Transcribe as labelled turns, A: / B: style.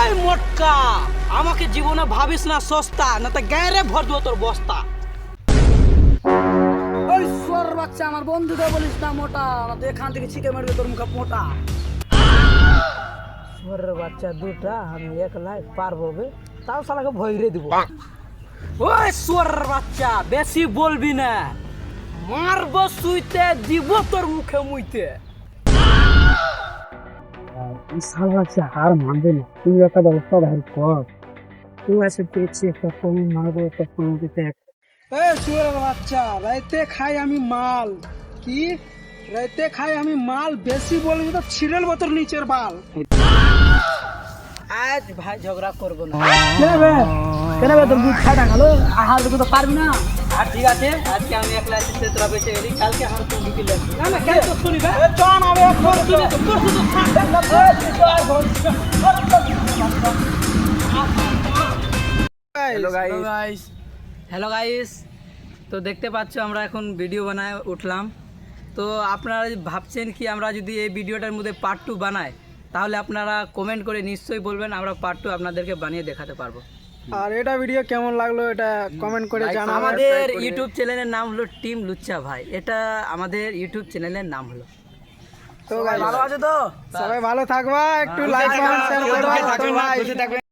A: ওই মোটকা, আমাকে জীবনে ভাবিস না সস্তা, না তো গায়ে ভর দেবো তোর বস্তা।
B: ওই সোর বাচ্চা, আমার বন্ধুকে বলিস না মোটা, না তো এখান থেকে ছিটে মারবে তোর মুখে মোটা।
A: সোরের বাচ্চা দুটা আমি একলাই পারবো বে, তাও শালাকে ভয়রে দিব। ওই সোরের বাচ্চা, বেশি বলবি না, মারবো সুইতে, দিব তোর মুখে মুইতে।
B: বিশাল বাচ্চা হার মানবে না, তুই একটা ব্যবস্থা ভাই কর। তুই এসে পেয়েছি একটা ফোন মারবো, একটা ফোন দিতে। সোরের বাচ্চা, রাইতে খাই আমি মাল। কি রাইতে খাই আমি মাল, বেশি বলবি তো ছিড়েল তোর নিচের বাল।
A: আজ ভাই ঝগড়া করবো না।
B: কেন তোর দুধ খাই না গেলো, আহার দিতে তো পারবি না।
A: আর ঠিক আছে, আজকে আমি একলা আসতে তোরা বেঁচে গেলি, কালকে আমার তো ঢুকি লাগবে। না না, কেন তো শুনিবে? হ্যালো গাইস, তো দেখতে পাচ্ছ আমরা এখন ভিডিও বানায় উঠলাম। তো আপনারা যদি ভাবছেন কি আমরা যদি এই ভিডিওটার মধ্যে পার্ট 2 বানাই, তাহলে আপনারা কমেন্ট করে নিশ্চয়ই বলবেন, আমরা পার্ট 2 আপনাদেরকে বানিয়ে দেখাতে পারবো।
B: আর এটা ভিডিও কেমন লাগলো এটা কমেন্ট করে জানাবেন।
A: আমাদের ইউটিউব চ্যানেলের নাম হলো টিম লুচ্চা ভাই, এটা আমাদের ইউটিউব চ্যানেলের নাম হলো।
B: তো ভালো আছে তো, সবাই ভালো থাকবা, একটু লাইক কমেন্ট শেয়ার করবা।